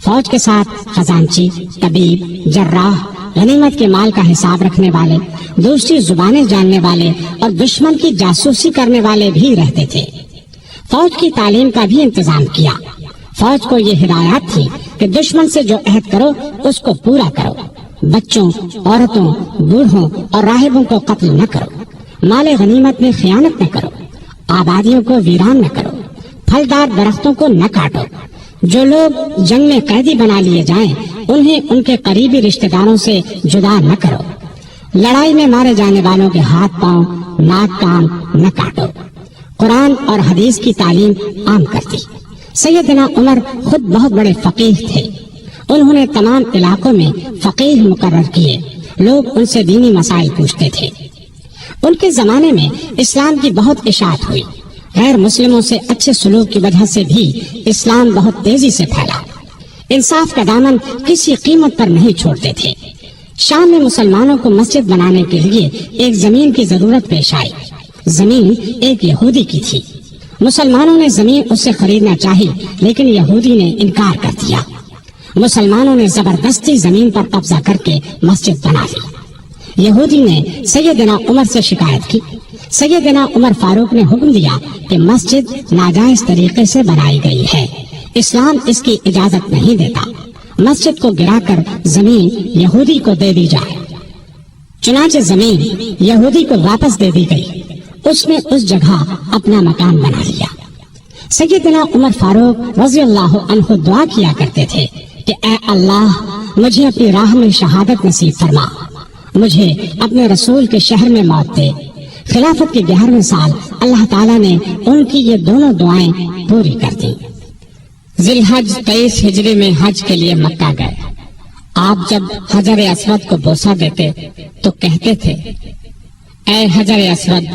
فوج کے ساتھ خزانچی، طبیب، جراح، غنیمت کے مال کا حساب رکھنے والے، دوسری زبانیں جاننے والے اور دشمن کی جاسوسی کرنے والے بھی رہتے تھے. فوج کی تعلیم کا بھی انتظام کیا. فوج کو یہ ہدایات تھی کہ دشمن سے جو عہد کرو اس کو پورا کرو. بچوں، عورتوں، بوڑھوں اور راہبوں کو قتل نہ کرو. مال غنیمت میں خیانت نہ کرو. آبادیوں کو ویران نہ کرو. پھلدار درختوں کو نہ کاٹو. جو لوگ جنگ میں قیدی بنا لیے جائیں انہیں ان کے قریبی رشتہ داروں سے جدا نہ کرو. لڑائی میں مارے جانے والوں کے ہاتھ پاؤں، ناک کان نہ کاٹو. قرآن اور حدیث کی تعلیم عام کرتی. سیدنا عمر خود بہت بڑے فقیہ تھے. انہوں نے تمام علاقوں میں فقیہ مقرر کیے. لوگ ان سے دینی مسائل پوچھتے تھے. ان کے زمانے میں اسلام کی بہت اشاعت ہوئی. غیر مسلموں سے اچھے سلوک کی وجہ سے بھی اسلام بہت تیزی سے پھیلا. انصاف کا دامن کسی قیمت پر نہیں چھوڑتے تھے. شام میں مسلمانوں کو مسجد بنانے کے لیے ایک زمین کی ضرورت پیش آئی. زمین ایک یہودی کی تھی. مسلمانوں نے زمین اس سے خریدنا چاہی لیکن یہودی نے انکار کر دیا. مسلمانوں نے زبردستی زمین پر قبضہ کر کے مسجد بنا لی. یہودی نے سیدنا عمر سے شکایت کی. سیدنا عمر فاروق نے حکم دیا کہ مسجد ناجائز طریقے سے بنائی گئی ہے. اسلام اس کی اجازت نہیں دیتا. مسجد کو گرا کر زمین یہودی کو دے دی جائے. چنانچہ زمین یہودی کو واپس دے دی گئی. اس نے اس جگہ اپنا مکان بنا لیا. سیدنا عمر فاروق رضی اللہ عنہ دعا کیا کرتے تھے کہ اے اللہ مجھے اپنی راہ میں شہادت نصیب فرما. مجھے اپنے رسول کے شہر میں موت دے. خلافت کے 11ویں سال اللہ تعالیٰ نے ان کی یہ دونوں دعائیں پوری کر دی۔ ذی الحج 23 ہجری میں حج کے لیے مکہ گئے۔ آپ جب حجر اسود کو بوسہ دیتے تو کہتے تھے، اے حجر اسود،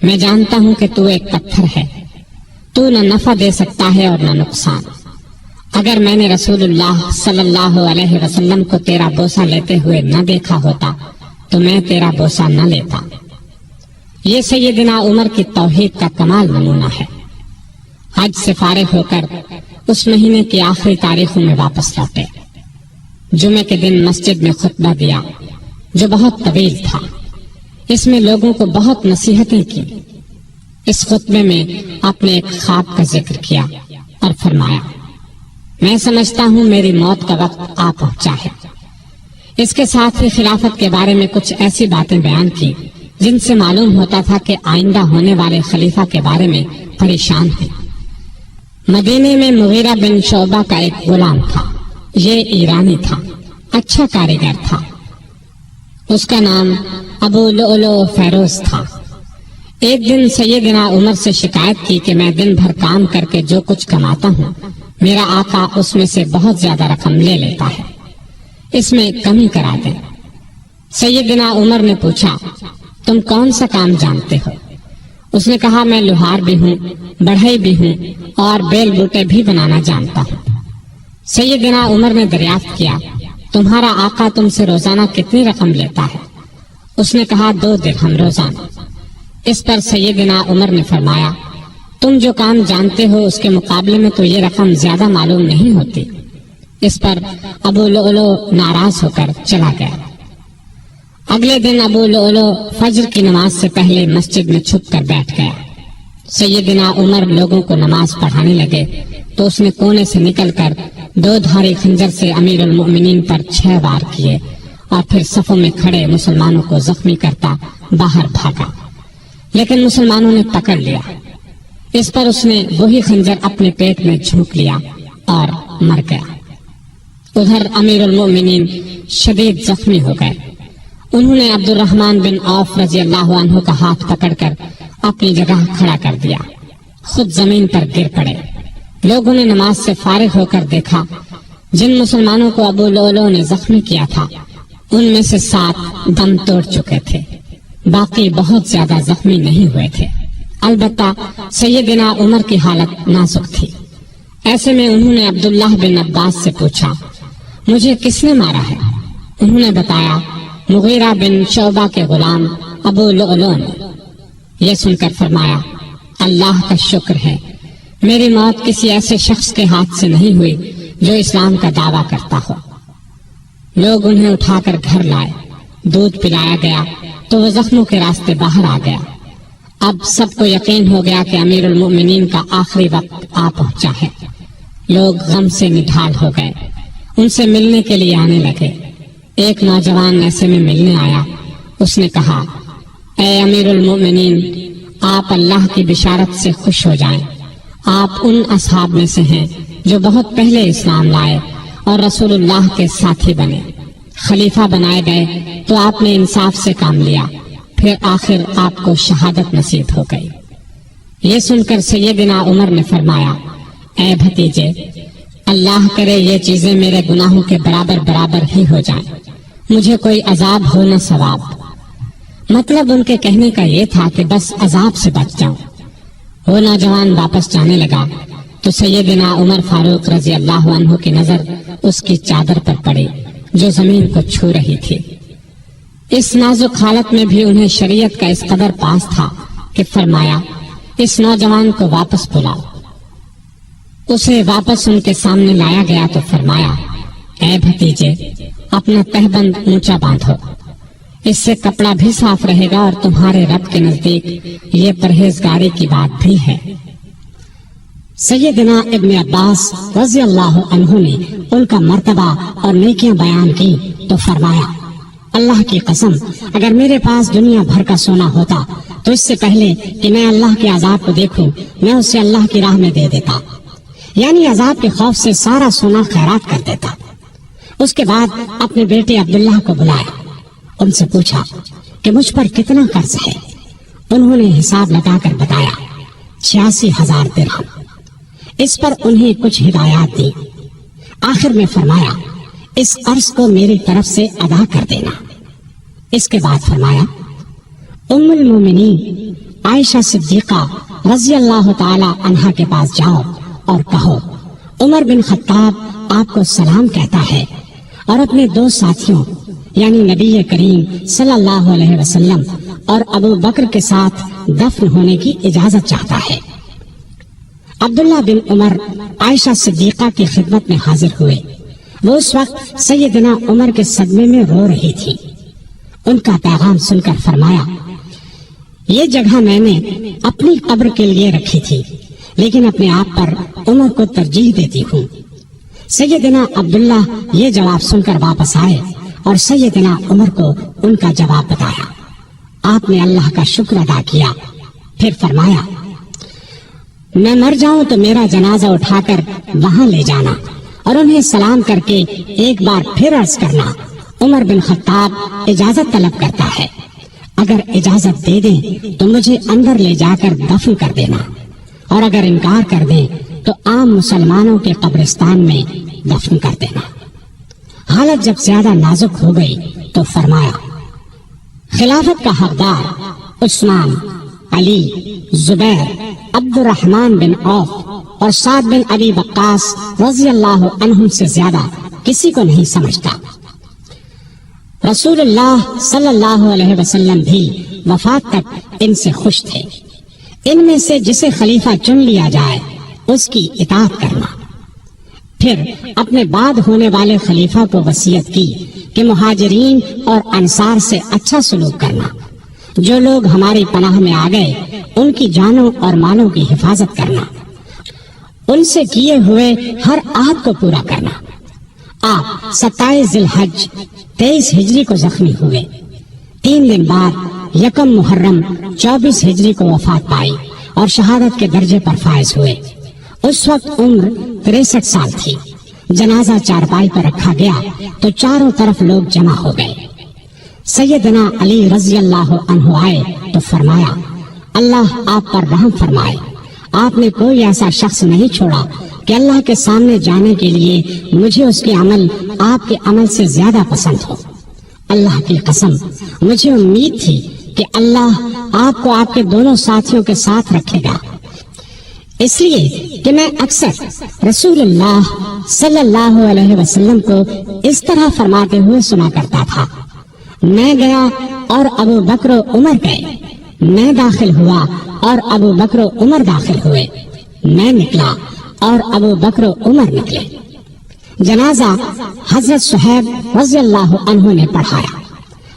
میں جانتا ہوں کہ تو ایک پتھر ہے، تو نہ نفع دے سکتا ہے اور نہ نقصان۔ اگر میں نے رسول اللہ صلی اللہ علیہ وسلم کو تیرا بوسہ لیتے ہوئے نہ دیکھا ہوتا تو میں تیرا بوسہ نہ لیتا۔ یہ سیدنا عمر کی توحید کا کمال نمونہ ہے۔ حج سے فارغ ہو کر اس مہینے کی آخری تاریخوں میں واپس لوٹے۔ جمعے کے دن مسجد میں خطبہ دیا جو بہت طویل تھا۔ اس میں لوگوں کو بہت نصیحتیں کی۔ اس خطبے میں آپ نے ایک خواب کا ذکر کیا اور فرمایا، میں سمجھتا ہوں میری موت کا وقت آ پہنچا ہے۔ اس کے ساتھ ہی خلافت کے بارے میں کچھ ایسی باتیں بیان کی جن سے معلوم ہوتا تھا کہ آئندہ ہونے والے خلیفہ کے بارے میں پریشان ہیں۔ مدینے میں مغیرہ بن شعبہ کا ایک غلام تھا۔ یہ ایرانی تھا، اچھا کاریگر تھا۔ اس کا نام ابو لؤلؤ فیروز تھا۔ ایک دن سیدنا عمر سے شکایت کی کہ میں دن بھر کام کر کے جو کچھ کماتا ہوں، میرا آقا اس میں سے بہت زیادہ رقم لے لیتا ہے، اس میں کمی کرا دیں۔ سیدنا عمر نے پوچھا، تم کون سا کام جانتے ہو؟ اس نے کہا، میں لوہار بھی ہوں، بڑھئی بھی ہوں اور بیل بوٹے بھی بنانا جانتا ہوں۔ سیدنا عمر نے دریافت کیا، تمہارا آقا تم سے روزانہ کتنی رقم لیتا ہے؟ اس نے کہا، 2 درہم روزانہ۔ اس پر سیدنا عمر نے فرمایا، تم جو کام جانتے ہو اس کے مقابلے میں تو یہ رقم زیادہ معلوم نہیں ہوتی۔ اس پر ابو لؤلؤ ناراض ہو کر چلا گیا۔ اگلے دن ابو لؤلؤ فجر کی نماز سے پہلے مسجد میں چھپ کر بیٹھ گیا۔ سیدنا عمر لوگوں کو نماز پڑھانے لگے تو اس نے کونے سے نکل کر 2 دھاری خنجر سے امیر المؤمنین پر 6 وار کیے اور پھر صفوں میں کھڑے مسلمانوں کو زخمی کرتا باہر بھاگا، لیکن مسلمانوں نے پکڑ لیا۔ اس پر اس نے وہی خنجر اپنے پیٹ میں جھونک لیا اور مر گیا۔ ادھر امیر المؤمنین شدید زخمی ہو گئے۔ انہوں نے عبد الرحمن بن عوف رضی اللہ عنہ کا ہاتھ پکڑ کر اپنی جگہ کھڑا کر دیا، خود زمین پر گر پڑے۔ لوگوں نے نماز سے فارغ ہو کر دیکھا، جن مسلمانوں کو ابو لؤلؤ نے زخمی کیا تھا ان میں سے 7 دم توڑ چکے تھے، باقی بہت زیادہ زخمی نہیں ہوئے تھے۔ البتہ سیدنا عمر کی حالت نازک تھی۔ ایسے میں انہوں نے عبداللہ بن عباس سے پوچھا، مجھے کس نے مارا ہے؟ انہوں نے بتایا، مغیرہ بن شعبہ کے غلام ابو لؤلؤ نے۔ یہ سن کر فرمایا، اللہ کا شکر ہے، میری موت کسی ایسے شخص کے ہاتھ سے نہیں ہوئی جو اسلام کا دعویٰ کرتا ہو۔ لوگ انہیں اٹھا کر گھر لائے، دودھ پلایا گیا تو وہ زخموں کے راستے باہر آ گیا۔ اب سب کو یقین ہو گیا کہ امیر المؤمنین کا آخری وقت آ پہنچا ہے۔ لوگ غم سے نڈھال ہو گئے، ان سے ملنے کے لیے آنے لگے۔ ایک نوجوان ایسے میں ملنے آیا۔ اس نے کہا، اے امیر المؤمنین، آپ اللہ کی بشارت سے خوش ہو جائیں۔ آپ ان اصحاب میں سے ہیں جو بہت پہلے اسلام لائے اور رسول اللہ کے ساتھی بنے۔ خلیفہ بنائے گئے تو آپ نے انصاف سے کام لیا، پھر آخر آپ کو شہادت نصیب ہو گئی۔ یہ سن کر سیدنا عمر نے فرمایا، اے بھتیجے، اللہ کرے یہ چیزیں میرے گناہوں کے برابر برابر ہی ہو جائیں، مجھے کوئی عذاب ہو نہ ثواب۔ مطلب ان کے کہنے کا یہ تھا کہ بس عذاب سے بچ جاؤں۔ وہ نوجوان واپس جانے لگا تو سیدنا عمر فاروق رضی اللہ عنہ کی نظر اس کی چادر پر پڑی جو زمین کو چھو رہی تھی۔ اس نازک حالت میں بھی انہیں شریعت کا اس قدر پاس تھا کہ فرمایا، اس نوجوان کو واپس بلاؤ۔ اسے واپس ان کے سامنے لایا گیا تو فرمایا، اے بھتیجے، اپنا تہبند اونچا باندھو، اس سے کپڑا بھی صاف رہے گا اور تمہارے رب کے نزدیک یہ پرہیزگاری کی بات بھی ہے۔ سیدنا ابن عباس رضی اللہ عنہ نے ان کا مرتبہ اور نیکیاں بیان کی تو فرمایا، اللہ کی قسم، اگر میرے پاس دنیا بھر کا سونا ہوتا تو اس سے پہلے کہ میں اللہ کے عذاب کو دیکھوں میں اسے اللہ کی راہ میں دے دیتا، یعنی عذاب کے خوف سے سارا سونا خیرات کر دیتا۔ اس کے بعد اپنے بیٹے عبداللہ کو بلایا، ان سے پوچھا کہ مجھ پر کتنا قرض ہے۔ انہوں نے حساب لگا کر بتایا 86,000 درہم۔ اس پر انہیں کچھ ہدایات دی۔ آخر میں فرمایا اس قرض کو میری طرف سے ادا کر دینا۔ اس کے بعد فرمایا ام المومنین عائشہ صدیقہ رضی اللہ تعالی عنہا کے پاس جاؤ اور کہو عمر بن خطاب آپ کو سلام کہتا ہے اور اپنے 2 ساتھیوں یعنی نبی کریم صلی اللہ علیہ وسلم اور ابو بکر کے ساتھ دفن ہونے کی اجازت چاہتا ہے۔ عبداللہ بن عمر عائشہ صدیقہ کی خدمت میں حاضر ہوئے۔ وہ اس وقت سیدنا عمر کے صدمے میں رو رہی تھی۔ ان کا پیغام سن کر فرمایا یہ جگہ میں نے اپنی قبر کے لیے رکھی تھی، لیکن اپنے آپ پر عمر کو ترجیح دیتی ہوں۔ سیدنا عبداللہ یہ جواب سن کر واپس آئے اور سیدنا عمر کو ان کا جواب بتایا۔ آپ نے اللہ کا شکر ادا کیا، پھر فرمایا میں مر جاؤں تو میرا جنازہ اٹھا کر وہاں لے جانا اور انہیں سلام کر کے ایک بار پھر عرض کرنا عمر بن خطاب اجازت طلب کرتا ہے، اگر اجازت دے دیں تو مجھے اندر لے جا کر دفن کر دینا، اور اگر انکار کر دیں تو عام مسلمانوں کے قبرستان میں دفن کر دینا۔ حالت جب زیادہ نازک ہو گئی تو فرمایا خلافت کا حقدار عثمان، علی، زبیر، عبد الرحمن بن عوف اور سعد بن ابی وقاص رضی اللہ عنہم سے زیادہ کسی کو نہیں سمجھتا۔ رسول اللہ صلی اللہ علیہ وسلم بھی وفات تک ان سے خوش تھے۔ ان میں سے جسے خلیفہ چن لیا جائے اس کی اطاعت کرنا۔ پھر اپنے بعد ہونے والے خلیفہ کو وصیت کی کہ مہاجرین اور انصار سے اچھا سلوک کرنا، جو لوگ ہماری پناہ میں آ گئے ان کی جانوں اور مالوں کی حفاظت کرنا، ان سے کیے ہوئے ہر عہد کو پورا کرنا۔ آپ 27 ذی الحج 23 ہجری کو زخمی ہوئے۔ 3 دن بعد 1 محرم 24 ہجری کو وفات پائی اور شہادت کے درجے پر فائز ہوئے۔ اس وقت عمر 63 سال تھی۔ جنازہ چارپائی پر رکھا گیا تو چاروں طرف لوگ جمع ہو گئے۔ سیدنا علی رضی اللہ عنہ آئے تو فرمایا اللہ آپ پر رحم فرمائے، آپ نے کوئی ایسا شخص نہیں چھوڑا کہ اللہ کے سامنے جانے کے لیے مجھے اس کے عمل آپ کے عمل سے زیادہ پسند ہو۔ اللہ کی قسم مجھے امید تھی کہ اللہ آپ کو آپ کے دونوں ساتھیوں کے ساتھ رکھے گا، اس لیے کہ میں اکثر رسول اللہ صلی اللہ علیہ وسلم کو اس طرح فرماتے ہوئے سنا کرتا تھا میں گیا اور ابو بکر و عمر گئے، میں داخل ہوا اور ابو بکر و عمر داخل ہوئے، میں نکلا اور ابو بکر و عمر نکلے۔ جنازہ حضرت صہیب رضی اللہ عنہ نے پڑھایا۔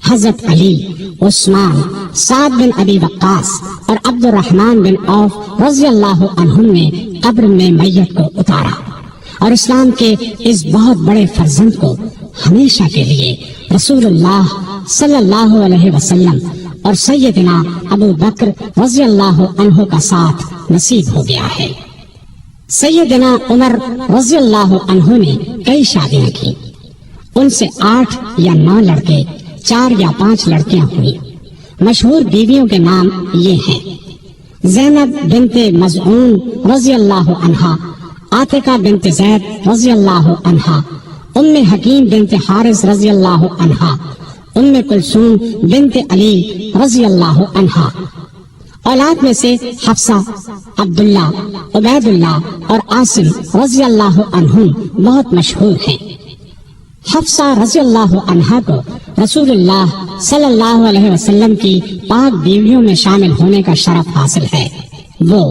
حضرت علی، عثمان، سعد بن ابی وقاص اور عبد الرحمن بن عوف رضی اللہ عنہم نے قبر میں میت کو اتارا اور اسلام کے اس بہت بڑے فرزند کو ہمیشہ کے لیے رسول اللہ صلی اللہ علیہ وسلم اور سیدنا ابو بکر رضی اللہ عنہ کا ساتھ نصیب ہو گیا ہے۔ سیدنا عمر رضی اللہ عنہ نے کئی شادیاں کی، ان سے 8 یا 9 لڑکے، 4 یا 5 لڑکیاں ہوئی۔ مشہور بیویوں کے نام یہ ہیں: زینب بنت مزعون رضی اللہ عنہا، عاتقہ بنت زید رضی اللہ عنہا، ام حکیم بنت حارث رضی اللہ عنہا، ام کلثوم بنت علی رضی اللہ عنہا۔ اولاد میں سے حفصہ، عبداللہ، عبید اللہ اور عاصم رضی اللہ عنہم بہت مشہور ہیں۔ حفصہ رضی اللہ عنہا کو رسول اللہ صلی اللہ علیہ وسلم کی پاک بیویوں میں شامل ہونے کا شرف حاصل ہے، وہ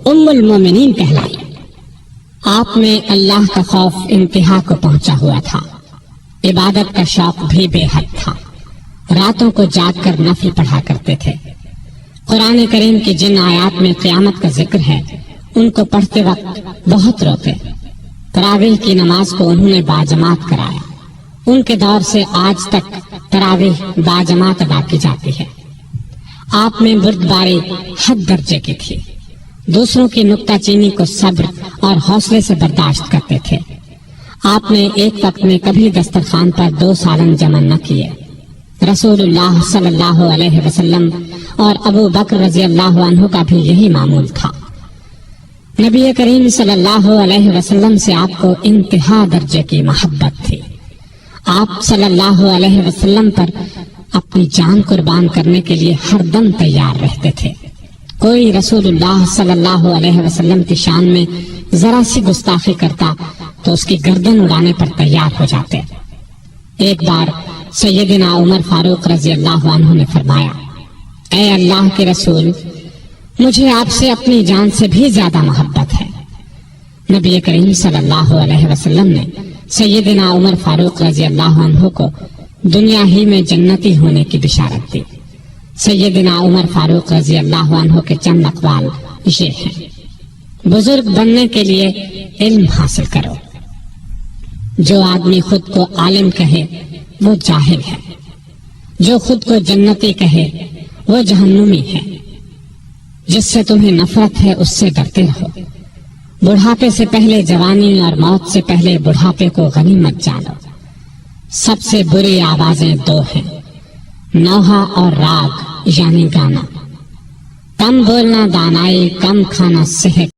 ام المومنین کہلائی۔ آپ میں اللہ کا خوف انتہا کو پہنچا ہوا تھا، عبادت کا شوق بھی بے حد تھا، راتوں کو جاگ کر نفل پڑھا کرتے تھے۔ قرآن کریم کی جن آیات میں قیامت کا ذکر ہے ان کو پڑھتے وقت بہت روتے۔ تراویح کی نماز کو انہوں نے باجماعت کرایا، ان کے دور سے آج تک تراویح باجماعت ادا کی جاتی ہے۔ آپ میں بردباری حد درجے کی تھی، دوسروں کی نکتہ چینی کو صبر اور حوصلے سے برداشت کرتے تھے۔ آپ نے ایک وقت میں کبھی دسترخوان پر 2 سالن جمع نہ کیے۔ رسول اللہ صلی اللہ علیہ وسلم اور ابو بکر رضی اللہ عنہ کا بھی یہی معمول تھا۔ نبی کریم صلی اللہ علیہ وسلم سے آپ کو انتہا درجے کی محبت تھی۔ آپ صلی اللہ علیہ وسلم پر اپنی جان قربان کرنے کے لیے ہر دم تیار رہتے تھے۔ کوئی رسول اللہ صلی اللہ علیہ وسلم کی شان میں ذرا سی گستاخی کرتا تو اس کی گردن اڑانے پر تیار ہو جاتے۔ ایک بار سیدنا عمر فاروق رضی اللہ عنہ نے فرمایا، اے اللہ کے رسول، مجھے آپ سے اپنی جان سے بھی زیادہ محبت ہے۔ نبی کریم صلی اللہ علیہ وسلم نے سیدنا عمر فاروق رضی اللہ عنہ کو دنیا ہی میں جنتی ہونے کی بشارت دی۔ سیدنا عمر فاروق رضی اللہ عنہ کے چند اقوال یہ ہیں: بزرگ بننے کے لیے علم حاصل کرو۔ جو آدمی خود کو عالم کہے وہ جاہل ہے، جو خود کو جنتی کہے وہ جہنمی ہے۔ جس سے تمہیں نفرت ہے اس سے ڈرتے رہو۔ بڑھاپے سے پہلے جوانی اور موت سے پہلے بڑھاپے کو غنیمت جانو۔ سب سے بری آوازیں دو ہیں، نوحہ اور راگ یعنی گانا۔ کم بولنا دانائی، کم کھانا صحت